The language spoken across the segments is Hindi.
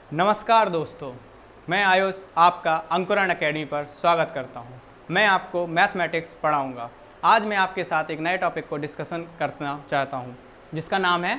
नमस्कार दोस्तों, मैं आयुष आपका अंकुरण एकेडमी पर स्वागत करता हूं। मैं आपको मैथमेटिक्स पढ़ाऊंगा। आज मैं आपके साथ एक नए टॉपिक को डिस्कशन करना चाहता हूं, जिसका नाम है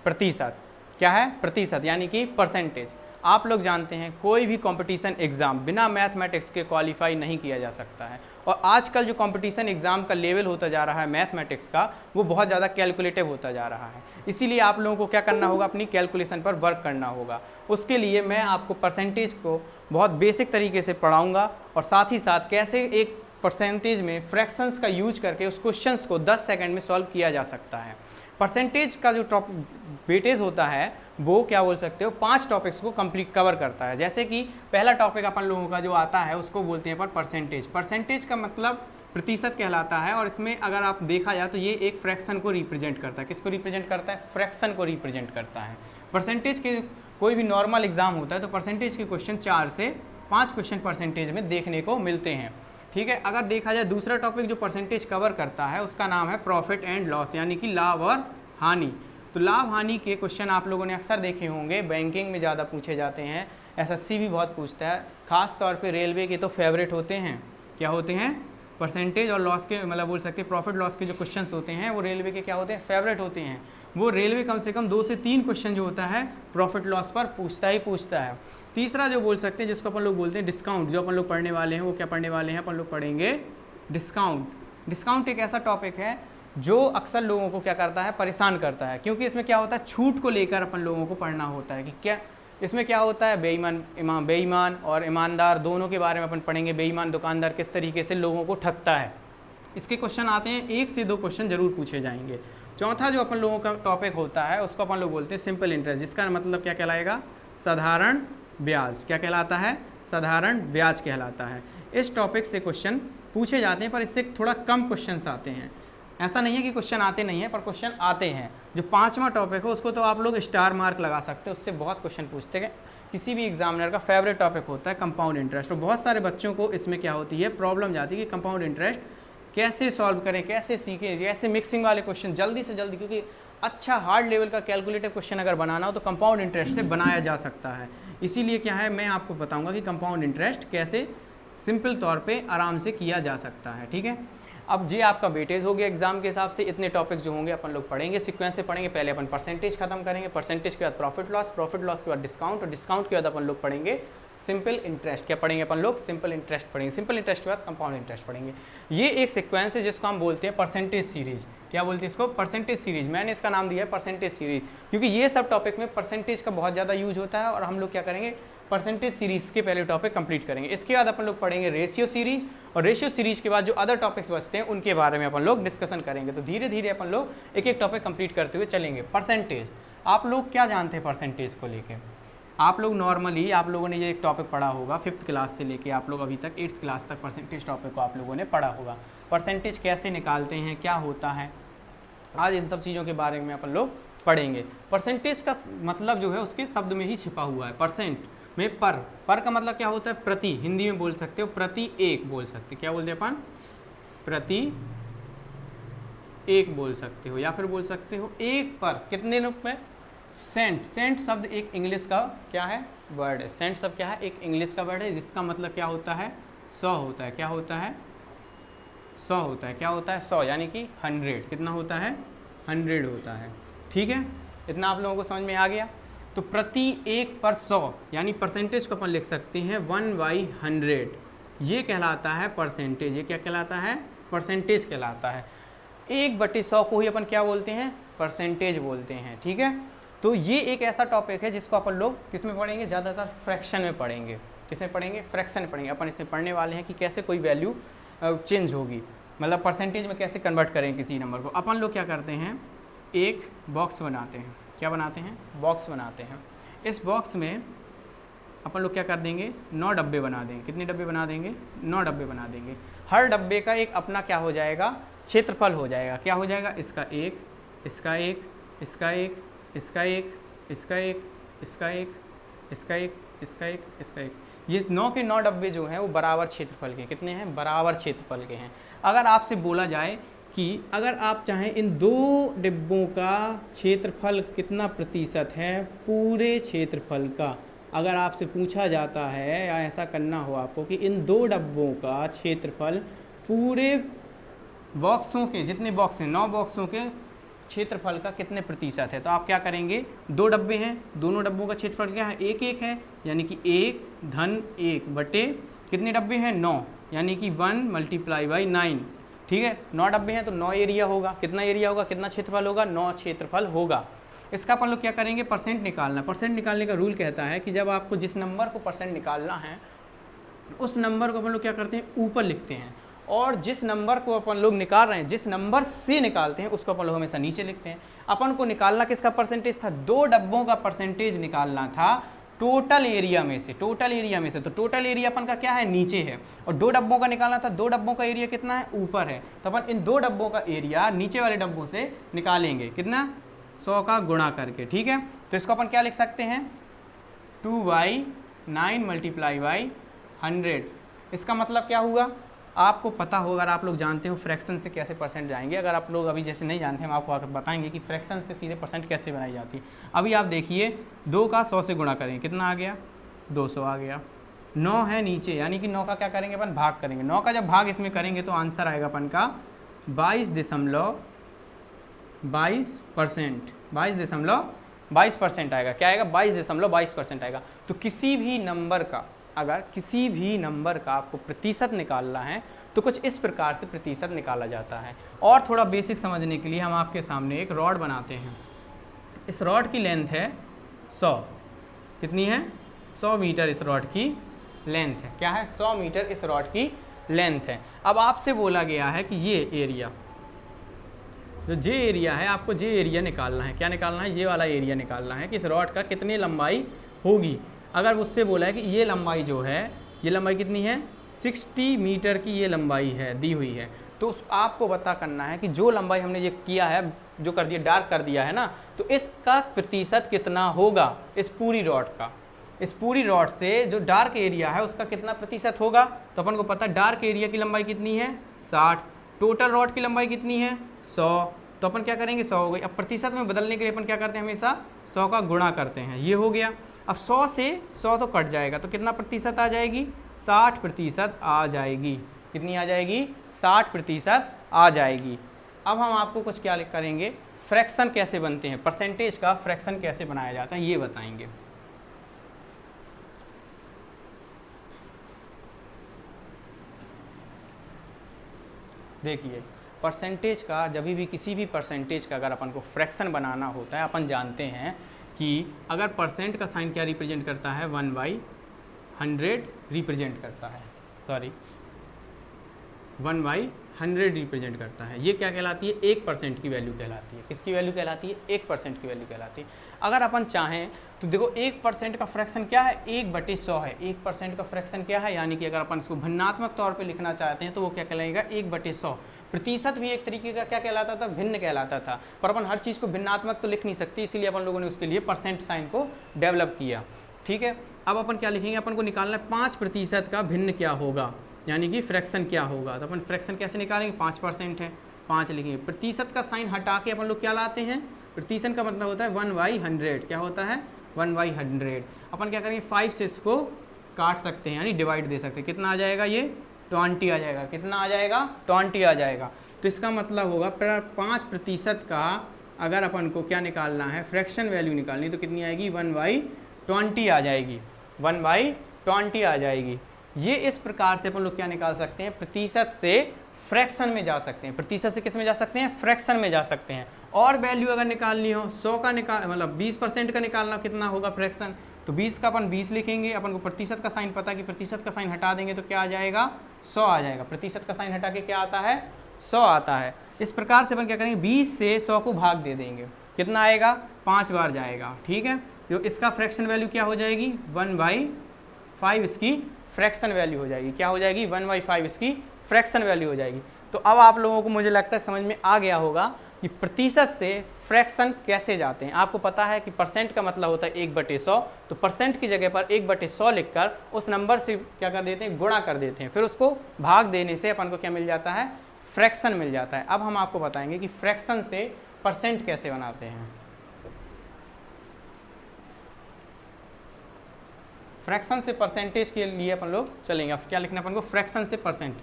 प्रतिशत। क्या है? प्रतिशत, यानी कि परसेंटेज। आप लोग जानते हैं कोई भी कंपटीशन एग्ज़ाम बिना मैथमेटिक्स के क्वालिफाई नहीं किया जा सकता है। और आजकल जो कंपटीशन एग्ज़ाम का लेवल होता जा रहा है मैथमेटिक्स का, वो बहुत ज़्यादा कैलकुलेटिव होता जा रहा है। इसीलिए आप लोगों को क्या करना होगा, अपनी कैलकुलेशन पर वर्क करना होगा। उसके लिए मैं आपको परसेंटेज को बहुत बेसिक तरीके से पढ़ाऊँगा और साथ ही साथ कैसे एक परसेंटेज में फ्रैक्शंस का यूज करके उस क्वेश्चंस को 10 सेकंड में सॉल्व किया जा सकता है। परसेंटेज का जो वेटेज होता है वो क्या बोल सकते हो, 5 टॉपिक्स को कंप्लीट कवर करता है। जैसे कि पहला टॉपिक अपन लोगों का जो आता है उसको बोलते हैं पर परसेंटेज। परसेंटेज का मतलब प्रतिशत कहलाता है और इसमें अगर आप देखा जाए तो ये एक फ्रैक्शन को रिप्रेजेंट करता है। किसको रिप्रेजेंट करता है? फ्रैक्शन को रिप्रेजेंट करता है। परसेंटेज के कोई भी नॉर्मल एग्जाम होता है तो परसेंटेज के क्वेश्चन 4 से 5 क्वेश्चन परसेंटेज में देखने को मिलते हैं। ठीक है। अगर देखा जाए दूसरा टॉपिक जो परसेंटेज कवर करता है उसका नाम है प्रॉफिट एंड लॉस, यानी कि लाभ और हानि। तो लाभ हानि के क्वेश्चन आप लोगों ने अक्सर देखे होंगे, बैंकिंग में ज़्यादा पूछे जाते हैं, एसएससी भी बहुत पूछता है। खास तौर पे रेलवे के तो फेवरेट होते हैं। क्या होते हैं? परसेंटेज और लॉस के, मतलब बोल सकते हैं प्रॉफिट लॉस के जो क्वेश्चंस होते हैं वो रेलवे के क्या होते हैं? फेवरेट होते हैं। वो रेलवे कम से कम 2 से 3 क्वेश्चन जो होता है प्रॉफिट लॉस पर पूछता ही पूछता है। तीसरा जो बोल सकते हैं, जिसको अपन लोग बोलते हैं डिस्काउंट, जो अपन लोग पढ़ने वाले हैं वो क्या पढ़ने वाले हैं? अपन लोग पढ़ेंगे डिस्काउंट। डिस्काउंट एक ऐसा टॉपिक है जो अक्सर लोगों को क्या करता है? परेशान करता है, क्योंकि इसमें क्या होता है, छूट को लेकर अपन लोगों को पढ़ना होता है कि क्या इसमें क्या होता है। बेईमान और ईमानदार दोनों के बारे में अपन पढ़ेंगे। बेईमान दुकानदार किस तरीके से लोगों को ठगता है, इसके क्वेश्चन आते हैं। 1 से 2 क्वेश्चन जरूर पूछे जाएंगे। चौथा जो अपन लोगों का टॉपिक होता है उसको अपन लोग बोलते हैं सिंपल इंटरेस्ट, जिसका मतलब क्या कहलाएगा? साधारण ब्याज। क्या कहलाता है? साधारण ब्याज कहलाता है। इस टॉपिक से क्वेश्चन पूछे जाते हैं, पर इससे थोड़ा कम क्वेश्चन आते हैं। ऐसा नहीं है कि क्वेश्चन आते नहीं है, पर क्वेश्चन आते हैं। जो 5वां टॉपिक है उसको तो आप लोग स्टार मार्क लगा सकते हैं, उससे बहुत क्वेश्चन पूछते हैं। किसी भी एग्जामिनर का फेवरेट टॉपिक होता है कंपाउंड इंटरेस्ट। और बहुत सारे बच्चों को इसमें क्या होती है, प्रॉब्लम जाती है कि कंपाउंड इंटरेस्ट कैसे सॉल्व करें, कैसे सीखें, कैसे मिक्सिंग वाले क्वेश्चन जल्दी से जल्दी, क्योंकि अच्छा हार्ड लेवल का कैलकुलेटिव क्वेश्चन अगर बनाना हो तो कंपाउंड इंटरेस्ट से बनाया जा सकता है। इसीलिए क्या है, मैं आपको बताऊंगा कि कंपाउंड इंटरेस्ट कैसे सिंपल तौर पे आराम से किया जा सकता है। ठीक है। अब ये आपका वेटेज हो गया एग्जाम के हिसाब से। इतने टॉपिक्स जो होंगे अपन लोग पढ़ेंगे, सीक्वेंस से पढ़ेंगे। पहले अपन परसेंटेज खत्म करेंगे, परसेंटेज के बाद प्रॉफिट लॉस, प्रॉफिट लॉस के बाद डिस्काउंट, और डिस्काउंट के बाद अपन लोग पढ़ेंगे सिंपल इंटरेस्ट। क्या पढ़ेंगे अपन लोग? सिंपल इंटरेस्ट पढ़ेंगे। सिंपल इंटरेस्ट के बाद कंपाउंड इंटरेस्ट पढ़ेंगे। ये एक सीक्वेंस है जिसको हम बोलते हैं परसेंटेज सीरीज। क्या बोलते हैं इसको? Percentage series. मैंने इसका नाम दिया है परसेंटेज सीरीज, क्योंकि ये सब टॉपिक में परसेंटेज का बहुत ज़्यादा यूज होता है। और हम लोग क्या करेंगे, परसेंटेज सीरीज के पहले टॉपिक कंप्लीट करेंगे। इसके बाद अपन लोग पढ़ेंगे रेशियो सीरीज, और रेशियो सीरीज के बाद जो अदर टॉपिक्स बचते हैं उनके बारे में अपन लोग डिस्कशन करेंगे। तो धीरे धीरे अपन लोग एक एक टॉपिक कंप्लीट करते हुए चलेंगे। परसेंटेज, आप लोग क्या जानते हैं परसेंटेज को लेके? आप लोग नॉर्मली आप लोगों ने ये एक टॉपिक पढ़ा होगा 5th क्लास से लेके आप लोग अभी तक 8th क्लास तक परसेंटेज टॉपिक को आप लोगों ने पढ़ा होगा। परसेंटेज कैसे निकालते हैं, क्या होता है, आज इन सब चीज़ों के बारे में अपन लोग पढ़ेंगे। परसेंटेज का मतलब जो है उसके शब्द में ही छिपा हुआ है। परसेंट में पर का मतलब क्या होता है? प्रति। हिंदी में बोल सकते हो प्रति एक बोल सकते, क्या बोलते हैं अपन? प्रति एक बोल सकते हो, या फिर बोल सकते हो एक पर। कितने रूप में? सेंट। सेंट शब्द एक इंग्लिश का क्या है? वर्ड है। सेंट शब्द क्या है? एक इंग्लिश का वर्ड है, जिसका मतलब क्या होता है? 100 होता है। क्या होता है? 100 होता है। क्या होता है? 100, यानी कि 100। कितना होता है? 100 होता है। ठीक है, इतना आप लोगों को समझ में आ गया। तो प्रति एक पर 100, यानी परसेंटेज को अपन लिख सकते हैं 1/100। ये कहलाता है परसेंटेज। ये क्या कहलाता है? परसेंटेज कहलाता है। 1/100 को ही अपन क्या बोलते हैं? परसेंटेज बोलते हैं। ठीक है। तो ये एक ऐसा टॉपिक है जिसको अपन लोग किस में पढ़ेंगे? ज़्यादातर फ्रैक्शन में पढ़ेंगे। किसमें पढ़ेंगे? फ्रैक्शन में पढ़ेंगे। अपन इसमें पढ़ने वाले हैं कि कैसे कोई वैल्यू चेंज होगी, मतलब परसेंटेज में कैसे कन्वर्ट करें किसी नंबर को। अपन लोग क्या करते हैं, एक बॉक्स बनाते हैं। क्या बनाते हैं? बॉक्स बनाते हैं। इस बॉक्स में अपन लोग क्या कर देंगे? 9 डब्बे बना देंगे। कितने डब्बे बना देंगे? 9 डब्बे बना देंगे। हर डब्बे का एक अपना क्या हो जाएगा? क्षेत्रफल हो जाएगा। क्या हो जाएगा? इसका एक, इसका एक, इसका एक, इसका एक, इसका एक, इसका एक, इसका एक, इसका एक, इसका एक। ये 9 के 9 डब्बे जो हैं वो बराबर क्षेत्रफल के। कितने हैं? बराबर क्षेत्रफल के हैं। अगर आपसे बोला जाए कि अगर आप चाहें इन 2 डिब्बों का क्षेत्रफल कितना प्रतिशत है पूरे क्षेत्रफल का, अगर आपसे पूछा जाता है या ऐसा करना हो आपको कि इन 2 डब्बों का क्षेत्रफल पूरे बॉक्सों के, जितने बॉक्स हैं 9 बॉक्सों के क्षेत्रफल का कितने प्रतिशत है, तो आप क्या करेंगे, 2 डब्बे हैं, दोनों डब्बों का क्षेत्रफल क्या है, 1 है, यानी कि 1 बटे कितने डब्बे हैं, 9, यानी कि 1 × 9। ठीक है, 9 डब्बे हैं तो 9 एरिया होगा, कितना एरिया होगा, कितना क्षेत्रफल होगा, 9 क्षेत्रफल होगा। इसका अपन लोग क्या करेंगे, परसेंट निकालना। परसेंट निकालने का रूल कहता है कि जब आपको जिस नंबर को परसेंट निकालना है उस नंबर को अपन लोग क्या करते हैं, ऊपर लिखते हैं, और जिस नंबर को अपन लोग निकाल रहे हैं, जिस नंबर से निकालते हैं उसको अपन लोग हमेशा नीचे लिखते हैं। अपन को निकालना किसका परसेंटेज था, 2 डब्बों का परसेंटेज निकालना था टोटल एरिया में से, टोटल एरिया में से। तो टोटल एरिया अपन का क्या है, नीचे है, और 2 डब्बों का निकालना था, 2 डब्बों का एरिया कितना है, ऊपर है। तो अपन इन 2 डब्बों का एरिया नीचे वाले डब्बों से निकालेंगे, कितना, 100 का गुणा करके। ठीक है, तो इसको अपन क्या लिख सकते हैं, 2/9 × 100। इसका मतलब क्या हुआ, आपको पता हो, अगर आप लोग जानते हो फ्रैक्शन से कैसे परसेंट जाएंगे, अगर आप लोग अभी जैसे नहीं जानते, हम आपको बताएंगे कि फ्रैक्शन से सीधे परसेंट कैसे बनाई जाती है। अभी आप देखिए, 2 का 100 से गुणा करेंगे, कितना आ गया, 200 आ गया। 9 है नीचे, यानी कि 9 का क्या करेंगे अपन, भाग करेंगे। 9 का जब भाग इसमें करेंगे तो आंसर आएगा अपन का 22.22% आएगा। क्या आएगा, 22.22% आएगा। तो किसी भी नंबर का, अगर किसी भी नंबर का आपको प्रतिशत निकालना है तो कुछ इस प्रकार से प्रतिशत निकाला जाता है। और थोड़ा बेसिक समझने के लिए हम आपके सामने एक रॉड बनाते हैं। इस रॉड की लेंथ है 100, कितनी है, 100 मीटर इस रॉड की लेंथ है। क्या है, 100 मीटर इस रॉड की लेंथ है। अब आपसे बोला गया है कि ये एरिया, जो जे एरिया है, आपको जे एरिया निकालना है। क्या निकालना है, ये वाला एरिया निकालना है कि इस रॉड का कितनी लंबाई होगी। अगर उससे बोला है कि ये लंबाई जो है, ये लंबाई कितनी है, 60 मीटर की ये लंबाई है, दी हुई है, तो आपको पता करना है कि जो लंबाई हमने ये किया है, जो कर दिया, डार्क कर दिया है ना, तो इसका प्रतिशत कितना होगा इस पूरी रॉड का। इस पूरी रॉड से जो डार्क एरिया है उसका कितना प्रतिशत होगा, तो अपन को पता है डार्क एरिया की लंबाई कितनी है, 60, टोटल रॉड की लंबाई कितनी है, 100, तो अपन क्या करेंगे, 100 हो गई। अब प्रतिशत में बदलने के लिए अपन क्या करते हैं, हमेशा 100 का गुणा करते हैं, ये हो गया। अब 100 से 100 तो कट जाएगा, तो कितना प्रतिशत आ जाएगी, 60% आ जाएगी। कितनी आ जाएगी, 60% आ जाएगी। अब हम आपको कुछ क्या करेंगे, फ्रैक्शन कैसे बनते हैं, परसेंटेज का फ्रैक्शन कैसे बनाया जाता है ये बताएंगे। देखिए, परसेंटेज का, जब भी किसी भी परसेंटेज का अगर अपन को फ्रैक्शन बनाना होता है, अपन जानते हैं कि अगर परसेंट का साइन क्या रिप्रेजेंट करता है, 1/100 रिप्रेजेंट करता है, 1/100 रिप्रेजेंट करता है। ये क्या कहलाती है, 1% की वैल्यू कहलाती है। किसकी वैल्यू कहलाती है, 1% की वैल्यू कहलाती है। अगर अपन चाहें तो देखो 1% का फ्रैक्शन क्या है, 1/100 है। 1% का फ्रैक्शन क्या है, यानी कि अगर अपन इसको भिन्नात्मक तौर पे लिखना चाहते हैं तो वो क्या कहलाएगा, 1/100। प्रतिशत भी एक तरीके का क्या कहलाता था, भिन्न कहलाता था, पर अपन हर चीज़ को भिन्नात्मक तो लिख नहीं सकती, इसीलिए अपन लोगों ने उसके लिए परसेंट साइन को डेवलप किया। ठीक है, अब अपन क्या लिखेंगे, अपन को निकालना है 5% का भिन्न क्या होगा, यानी कि फ्रैक्शन क्या होगा। तो अपन फ्रैक्शन कैसे निकालेंगे, 5% है, 5 लिखेंगे। प्रतिशत का साइन हटा के अपन लोग क्या लाते हैं, प्रतिशत का मतलब होता है 1/100। क्या होता है, 1/100। अपन क्या करेंगे, 5 से इसको काट सकते हैं, यानी डिवाइड दे सकते हैं। कितना आ जाएगा, ये 20 आ जाएगा। कितना आ जाएगा, 20 आ जाएगा। तो इसका मतलब होगा 5% का अगर अपन को क्या निकालना है, फ्रैक्शन वैल्यू निकालनी, तो कितनी आएगी, 1/20 आ जाएगी, 1/20 आ जाएगी। ये इस प्रकार से अपन लोग क्या निकाल सकते हैं, प्रतिशत से फ्रैक्शन में जा सकते हैं। प्रतिशत से किस में जा सकते हैं, फ्रैक्शन में जा सकते हैं। और वैल्यू अगर निकालनी हो, 100 का मतलब 20% का निकालना, कितना होगा फ्रैक्शन, तो 20 का अपन 20 लिखेंगे। अपन को प्रतिशत का साइन पता है कि प्रतिशत का साइन हटा देंगे तो क्या आ जाएगा, 100 आ जाएगा। प्रतिशत का साइन हटा के क्या आता है, 100 आता है। इस प्रकार से अपन क्या करेंगे, 20 से 100 को भाग दे देंगे, कितना आएगा, 5 बार जाएगा। ठीक है, तो इसका फ्रैक्शन वैल्यू क्या हो जाएगी, 1/5 इसकी फ्रैक्शन वैल्यू हो जाएगी। क्या हो जाएगी, 1/5 इसकी फ्रैक्शन वैल्यू हो जाएगी। तो अब आप लोगों को मुझे लगता है समझ में आ गया होगा कि प्रतिशत से फ्रैक्शन कैसे जाते हैं। आपको पता है कि परसेंट का मतलब होता है 1/100, तो परसेंट की जगह पर 1/100 लिखकर उस नंबर से क्या कर देते हैं, गुणा कर देते हैं, फिर उसको भाग देने से अपन को क्या मिल जाता है, फ्रैक्शन मिल जाता है। अब हम आपको बताएंगे कि फ्रैक्शन से परसेंट कैसे बनाते हैं। फ्रैक्शन से परसेंटेज के लिए अपन लोग चलेंगे। अब क्या लिखना है अपन को, फ्रैक्शन से परसेंट।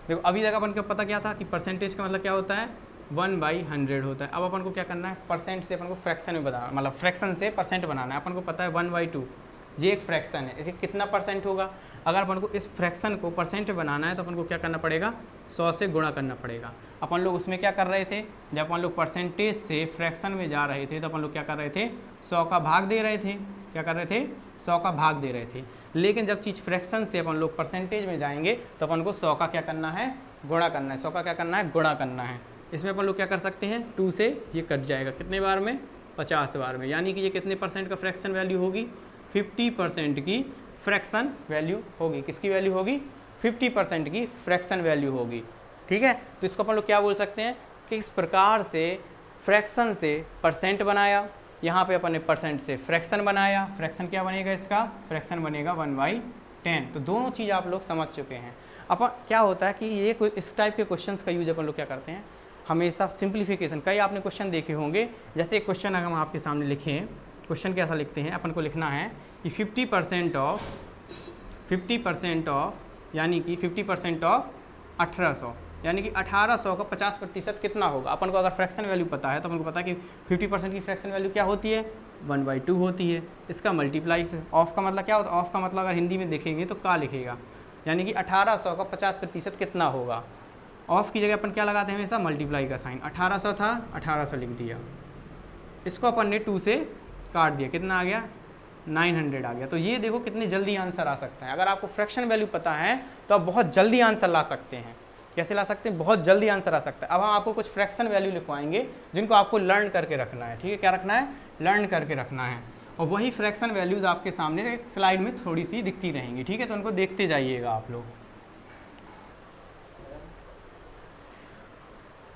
देखो अभी तक अपन को पता क्या था कि परसेंटेज का मतलब क्या होता है, 1/100 होता है। अब अपन को क्या करना है, परसेंट से अपन को फ्रैक्शन में बनाना, मतलब फ्रैक्शन से परसेंट बनाना है। अपन को पता है 1/2 ये एक फ्रैक्शन है, इसे कितना परसेंट होगा। अगर अपन को इस फ्रैक्शन को परसेंट बनाना है तो अपन को क्या करना पड़ेगा, 100 से गुणा करना पड़ेगा। अपन लोग उसमें क्या कर रहे थे, जब अपन लोग परसेंटेज से फ्रैक्शन में जा रहे थे तो अपन लोग क्या कर रहे थे, 100 का भाग दे रहे थे। क्या कर रहे थे, 100 का भाग दे रहे थे। लेकिन जब चीज़ फ्रैक्शन से अपन लोग परसेंटेज में जाएंगे तो अपन को 100 का क्या करना है, गुणा करना है। 100 का क्या करना है, गुणा करना है। इसमें अपन लोग क्या कर सकते हैं, 2 से ये कट जाएगा, कितने बार में, 50 बार में। यानी कि ये कितने परसेंट का फ्रैक्शन वैल्यू होगी, 50% की फ्रैक्शन वैल्यू होगी। किसकी वैल्यू होगी, 50% की फ्रैक्शन वैल्यू होगी। ठीक है, तो इसको अपन लोग क्या बोल सकते हैं कि इस प्रकार से फ्रैक्शन से परसेंट बनाया, यहाँ पे अपन ने परसेंट से फ्रैक्शन बनाया। फ्रैक्शन क्या बनेगा इसका, फ्रैक्शन बनेगा 1/10। तो दोनों चीज़ आप लोग समझ चुके हैं। अपन क्या होता है कि ये कोई इस टाइप के क्वेश्चंस का यूज अपन लोग क्या करते हैं, हमेशा सिंप्लीफिकेशन। कई आपने क्वेश्चन देखे होंगे, जैसे एक क्वेश्चन अगर हम आपके सामने लिखें, क्वेश्चन कैसा लिखते हैं, अपन को लिखना है कि 50% ऑफ यानी कि 50% ऑफ 1800, यानी कि 1800 का 50% कितना होगा। अपन को अगर फ्रैक्शन वैल्यू पता है तो अपन को पता है कि 50% की फ्रैक्शन वैल्यू क्या होती है, 1/2 होती है। इसका मल्टीप्लाई से ऑफ का मतलब क्या होता है, ऑफ का मतलब अगर हिंदी में देखेंगे तो का लिखेगा, यानी कि 1800 का 50% कितना होगा। ऑफ की जगह अपन क्या लगाते हैं हमेशा, मल्टीप्लाई का साइन। 1800 था, 1800 लिख दिया। इसको अपन ने 2 से काट दिया, कितना आ गया, 900 आ गया। तो ये देखो कितनी जल्दी आंसर आ सकता है। अगर आपको फ्रैक्शन वैल्यू पता है तो आप बहुत जल्दी आंसर ला सकते हैं। कैसे ला सकते हैं, बहुत जल्दी आंसर आ सकता है। अब हम आपको कुछ फ्रैक्शन वैल्यू लिखवाएंगे जिनको आपको लर्न करके रखना है। ठीक है, क्या रखना है, लर्न करके रखना है। और वही फ्रैक्शन वैल्यूज आपके सामने एक स्लाइड में थोड़ी सी दिखती रहेंगी। ठीक है, तो उनको देखते जाइएगा आप लोग।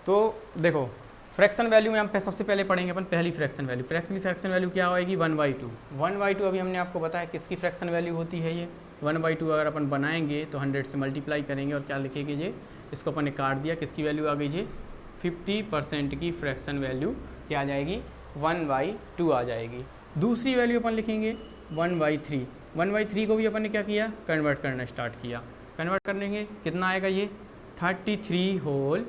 तो देखो फ्रैक्शन वैल्यू में हम सबसे पहले पढ़ेंगे अपन पहली फ्रैक्शन वैल्यू। फ्रैक्शन वैल्यू क्या होगी, 1/2। 1/2 अभी हमने आपको बताया किसकी फ्रैक्शन वैल्यू होती है ये 1/2। अगर अपन बनाएंगे तो 100 से मल्टीप्लाई करेंगे और क्या लिखेंगे ये, इसको अपन ने काट दिया, किसकी वैल्यू आ गई ये, 50% की फ्रैक्शन वैल्यू क्या आ जाएगी, 1/2 आ जाएगी। दूसरी वैल्यू अपन लिखेंगे 1/3। 1/3 को भी अपन ने क्या किया, कन्वर्ट करना स्टार्ट किया। कन्वर्ट करेंगे कितना आएगा ये, 33 होल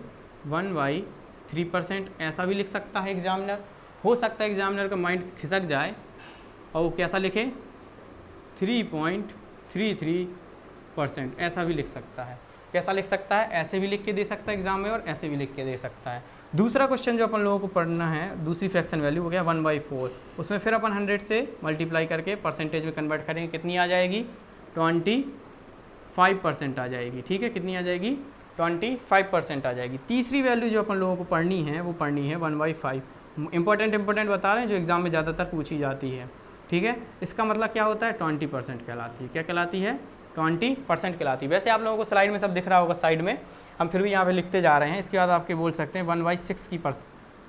1/3%। ऐसा भी लिख सकता है एग्जामिनर। हो सकता है एग्जामिनर का माइंड खिसक जाए और वो कैसा लिखे, 3.33%, ऐसा भी लिख सकता है। कैसा लिख सकता है, ऐसे भी लिख के दे सकता है एग्जाम में और ऐसे भी लिख के दे सकता है। दूसरा क्वेश्चन जो अपन लोगों को पढ़ना है, दूसरी फ्रैक्शन वैल्यू हो गया 1/4। उसमें फिर अपन 100 से मल्टीप्लाई करके परसेंटेज में कन्वर्ट करेंगे, कितनी आ जाएगी, 25% आ जाएगी। ठीक है, कितनी आ जाएगी, 25% आ जाएगी। तीसरी वैल्यू जो अपन लोगों को पढ़नी है वो पढ़नी है 1/5। इंपॉर्टेंट बता रहे हैं जो एग्जाम में ज़्यादातर पूछी जाती है। ठीक है, इसका मतलब क्या होता है, 20% कहलाती है। क्या कहलाती है, 20% कहलाती है। वैसे आप लोगों को स्लाइड में सब दिख रहा होगा साइड में, हम फिर भी यहाँ पे लिखते जा रहे हैं। इसके बाद आपके बोल सकते हैं 1/6 की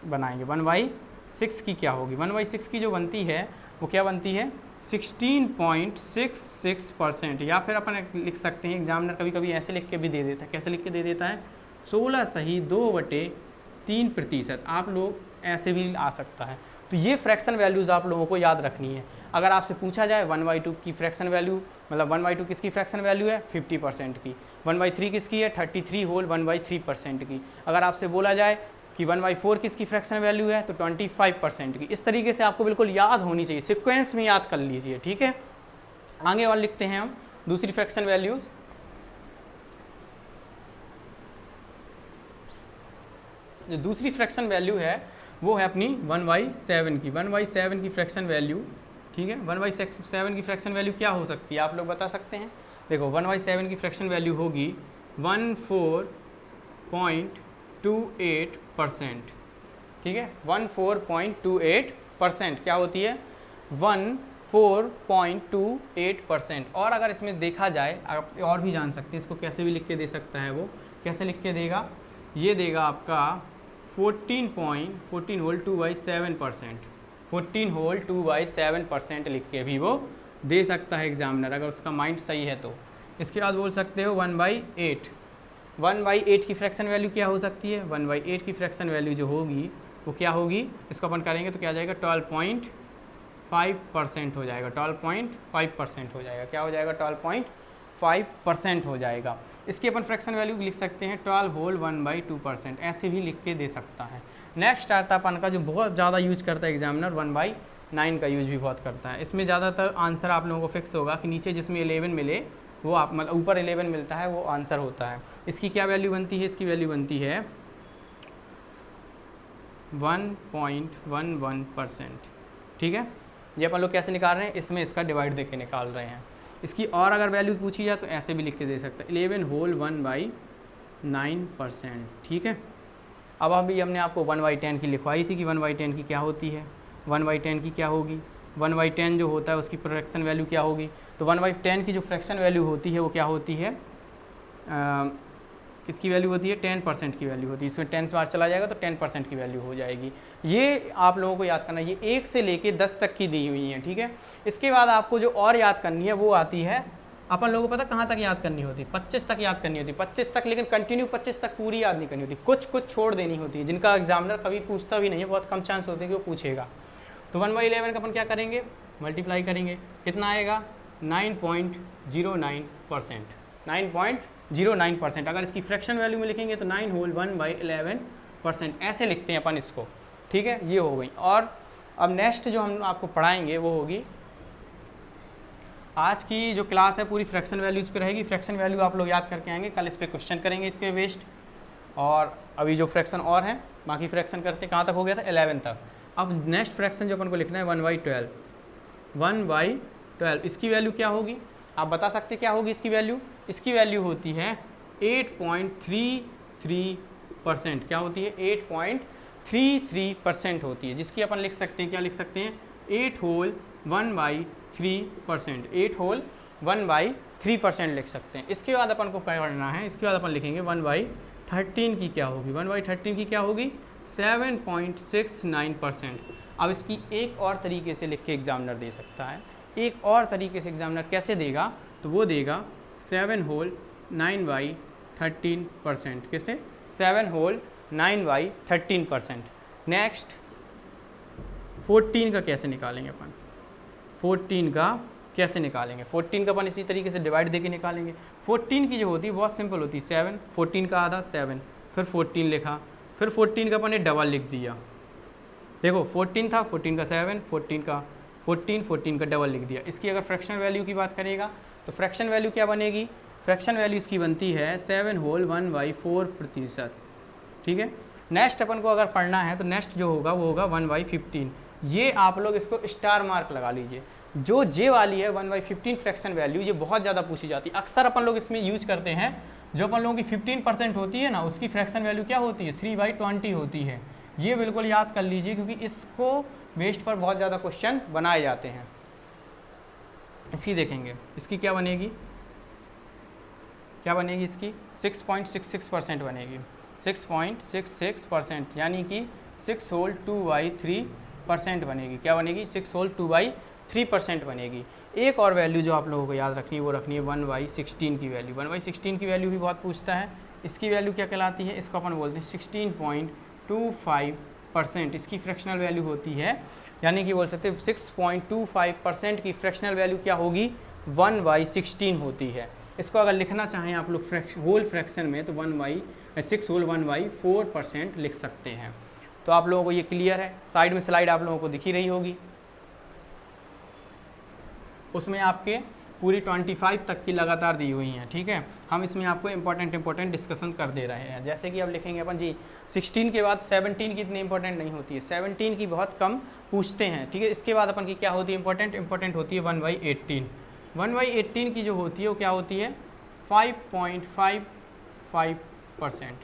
बनाएंगे। 1/6 की क्या होगी, 1/6 की जो बनती है वो क्या बनती है, 16.66%। या फिर अपन लिख सकते हैं, एग्जामिनर कभी कभी ऐसे लिख के भी दे देता है। कैसे लिख के दे देता है, 16 सही 2/3%। आप लोग ऐसे भी आ सकता है। तो ये फ्रैक्शन वैल्यूज़ आप लोगों को याद रखनी है। अगर आपसे पूछा जाए 1/2 की फ्रैक्शन वैल्यू, मतलब 1/2 किसकी फ्रैक्शन वैल्यू है, 50% की। 1/3 किसकी है, 33 होल 1/3% की। अगर आपसे बोला जाए कि 1/4 किसकी फ्रैक्शन वैल्यू है तो 25% की। इस तरीके से आपको बिल्कुल याद होनी चाहिए, सीक्वेंस में याद कर लीजिए। ठीक है, आगे और लिखते हैं हम दूसरी फ्रैक्शन वैल्यूज। जो दूसरी फ्रैक्शन वैल्यू है वो है अपनी 1/7 की। 1/7 की फ्रैक्शन वैल्यू, ठीक है, 1/7 की फ्रैक्शन वैल्यू क्या हो सकती है, आप लोग बता सकते हैं। देखो 1/7 की फ्रैक्शन वैल्यू होगी 14.28%। ठीक है, 14.28% क्या होती है, 14.28%। और अगर इसमें देखा जाए, आप और भी जान सकते हैं, इसको कैसे भी लिख के दे सकता है वो। कैसे लिख के देगा, ये देगा आपका 14 होल 2/7%। 14 होल 2/7% लिख के भी वो दे सकता है एग्जामिनर, अगर उसका माइंड सही है तो। इसके बाद बोल सकते हो 1/8। 1/8 की फ्रैक्शन वैल्यू क्या हो सकती है, 1/8 की फ्रैक्शन वैल्यू जो होगी वो क्या होगी, इसको अपन करेंगे तो क्या आ जाएगा, 12.5% हो जाएगा, 12.5% हो जाएगा। क्या हो जाएगा? 12.5% हो जाएगा। इसकी अपन फ्रैक्शन वैल्यू लिख सकते हैं 12 होल 1/2%, ऐसे भी लिख के दे सकता है। नेक्स्ट आता है अपन का जो बहुत ज़्यादा यूज करता है एग्जामिनर, 1/9 का यूज भी बहुत करता है। इसमें ज़्यादातर आंसर आप लोगों को फिक्स होगा कि नीचे जिसमें 11 मिले वो आप मतलब ऊपर 11 मिलता है वो आंसर होता है। इसकी क्या वैल्यू बनती है? इसकी वैल्यू बनती है 1.11%। ठीक है, ये अपन लोग कैसे निकाल रहे हैं? इसमें इसका डिवाइड देके निकाल रहे हैं। इसकी और अगर वैल्यू पूछी जाए तो ऐसे भी लिख के दे सकते हैं, 11 होल 1/9%। ठीक है, अब अभी हमने आपको 1/10 की लिखवाई थी कि 1/10 की क्या होती है, 1/10 की क्या होगी, 1/10 जो होता है उसकी फ्रैक्शन वैल्यू क्या होगी। तो 1/10 की जो फ्रैक्शन वैल्यू होती है वो क्या होती है, किसकी वैल्यू होती है? 10% की वैल्यू होती है। इसमें 10 बार चला जाएगा तो 10% की वैल्यू हो जाएगी। ये आप लोगों को याद करना, ये 1 से लेके 10 तक की दी हुई है। ठीक है, इसके बाद आपको जो और याद करनी है वो आती है, अपन लोगों को पता कहाँ तक याद करनी होती है? 25 तक याद करनी होती है, 25 तक, लेकिन कंटिन्यू 25 तक पूरी याद नहीं करनी होती, कुछ कुछ छोड़ देनी होती है, जिनका एग्जामिनर कभी पूछता भी नहीं है, बहुत कम चांस होते हैं कि वो पूछेगा। तो 1/11 का अपन क्या करेंगे? मल्टीप्लाई करेंगे, कितना आएगा? 9.09%, 9.09%। अगर इसकी फ्रैक्शन वैल्यू में लिखेंगे तो 9 होल 1/11%, ऐसे लिखते हैं अपन इसको। ठीक है, ये हो गई। और अब नेक्स्ट जो हम आपको पढ़ाएंगे वो होगी, आज की जो क्लास है पूरी फ्रैक्शन वैल्यूज़ पे रहेगी। फ्रैक्शन वैल्यू आप लोग याद करके आएंगे, कल इस पर क्वेश्चन करेंगे इसके बेस्ड। और अभी जो फ्रैक्शन और हैं, बाकी फ्रैक्शन करते कहाँ तक हो गया था? 11 तक। अब नेक्स्ट फ्रैक्शन जो अपन को लिखना है 1/12, 1/12 इसकी वैल्यू क्या होगी? आप बता सकते क्या होगी इसकी वैल्यू? इसकी वैल्यू होती है 8.33%। क्या होती है? 8.33% होती है, जिसकी अपन लिख सकते हैं, क्या लिख सकते हैं? 8 होल 1/3%, 8 होल 1/3% लिख सकते हैं। इसके बाद अपन को क्या करना है? इसके बाद अपन लिखेंगे 1/13 की क्या होगी? 1/13 की क्या होगी? 7.69%। अब इसकी एक और तरीके से लिख के एग्जामिनर दे सकता है। एक और तरीके से एग्जामिनर कैसे देगा? तो वो देगा 7 होल 9/13%। कैसे? 7 होल 9/13%। नेक्स्ट 14 का कैसे निकालेंगे अपन? 14 का कैसे निकालेंगे? 14 का अपन इसी तरीके से डिवाइड देके निकालेंगे। 14 की जो होती है बहुत सिंपल होती है, 7, 14 का आधा 7, फिर 14 लिखा, फिर 14 का अपन ने डबल लिख दिया। देखो 14 था, 14 का 7, 14 का डबल लिख दिया। इसकी अगर फ्रैक्शन वैल्यू की बात करेगा तो फ्रैक्शन वैल्यू क्या बनेगी? फ्रैक्शन वैल्यू इसकी बनती है 7 होल 1/4%। ठीक है, नेक्स्ट अपन को अगर पढ़ना है तो नेक्स्ट जो होगा वो होगा 1/15। ये आप लोग इसको स्टार मार्क लगा लीजिए। जो जे वाली है 1/15 फ्रैक्शन वैल्यू, ये बहुत ज़्यादा पूछी जाती है। अक्सर अपन लोग इसमें यूज करते हैं, जो अपन लोगों की 15% होती है ना, उसकी फ्रैक्शन वैल्यू क्या होती है? 3/20 होती है। ये बिल्कुल याद कर लीजिए, क्योंकि इसको बेस्ड पर बहुत ज़्यादा क्वेश्चन बनाए जाते हैं। इसकी देखेंगे, इसकी क्या बनेगी? क्या बनेगी इसकी? 6.66% बनेगी, 6.66%, यानी कि 6 होल 2/3% बनेगी। क्या बनेगी? 6 होल 2/3% बनेगी। एक और वैल्यू जो आप लोगों को याद रखनी है वो रखनी है 1/16 की वैल्यू। 1/16 की वैल्यू भी बहुत पूछता है। इसकी वैल्यू क्या कहलाती है? इसको अपन बोलते हैं 16.25%। इसकी फ्रैक्शनल वैल्यू होती है, यानी कि बोल सकते हैं 6.25% की फ्रैक्शनल वैल्यू क्या होगी? 1/16 होती है। इसको अगर लिखना चाहें आप लोग होल फ्रैक्शन में तो 6 होल 1/4% लिख सकते हैं। तो आप लोगों को ये क्लियर है? साइड में स्लाइड आप लोगों को दिख ही रही होगी, उसमें आपके पूरी 25 तक की लगातार दी हुई हैं। ठीक है, हम इसमें आपको इंपॉर्टेंट डिस्कशन कर दे रहे हैं। जैसे कि अब लिखेंगे अपन जी 16 के बाद 17 की इतनी इंपॉर्टेंट नहीं होती है, 17 की बहुत कम पूछते हैं। ठीक है, इसके बाद अपन की क्या होती है? इंपॉर्टेंट होती है 1/18। 1/18 की जो होती है वो क्या होती है? 5.55%।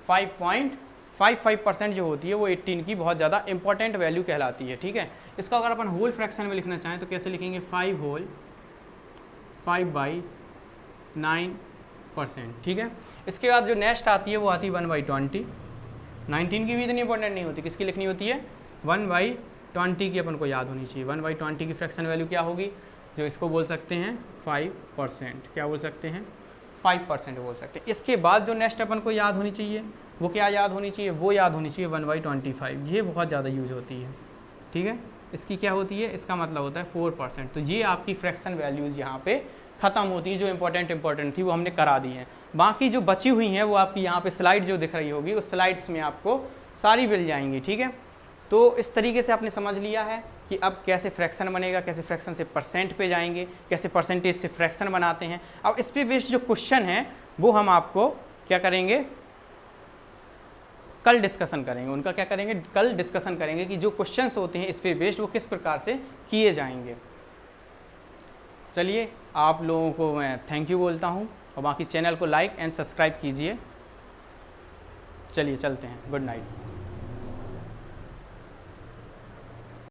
5.55% जो होती है वो 18 की बहुत ज़्यादा इंपॉर्टेंट वैल्यू कहलाती है। ठीक है, इसको अगर अपन होल फ्रैक्शन में लिखना चाहें तो कैसे लिखेंगे? 5 होल 5/9%। ठीक है, इसके बाद जो नेक्स्ट आती है वो आती है 1/20। 19 की भी इतनी इंपॉर्टेंट नहीं होती, किसकी लिखनी होती है? 1/20 की अपन को याद होनी चाहिए। 1/20 की फ्रैक्शन वैल्यू क्या होगी? जो इसको बोल सकते हैं 5%। क्या बोल सकते हैं? 5% बोल सकते हैं। इसके बाद जो नेक्स्ट अपन को याद होनी चाहिए वो क्या याद होनी चाहिए? वो याद होनी चाहिए 1/25। ये बहुत ज़्यादा यूज होती है। ठीक है, इसकी क्या होती है, इसका मतलब होता है 4%। तो ये आपकी फ्रैक्शन वैल्यूज़ यहाँ पे ख़त्म होती है, जो इंपॉर्टेंट थी वो हमने करा दी है। बाकी जो बची हुई हैं वो आपकी यहाँ पे स्लाइड जो दिख रही होगी, उस स्लाइड्स में आपको सारी मिल जाएंगी, ठीक है। तो इस तरीके से आपने समझ लिया है कि अब कैसे फ्रैक्शन बनेगा, कैसे फ्रैक्शन से परसेंट पे जाएंगे, कैसे परसेंटेज से फ्रैक्शन बनाते हैं। अब इस पे बेस्ड जो क्वेश्चन है वो हम आपको क्या करेंगे, कल डिस्कशन करेंगे। उनका क्या करेंगे, कल डिस्कशन करेंगे कि जो क्वेश्चंस होते हैं इस पे बेस्ड वो किस प्रकार से किए जाएंगे। चलिए, आप लोगों को मैं थैंक यू बोलता हूँ और बाकी चैनल को लाइक एंड सब्सक्राइब कीजिए। चलिए चलते हैं, गुड नाइट।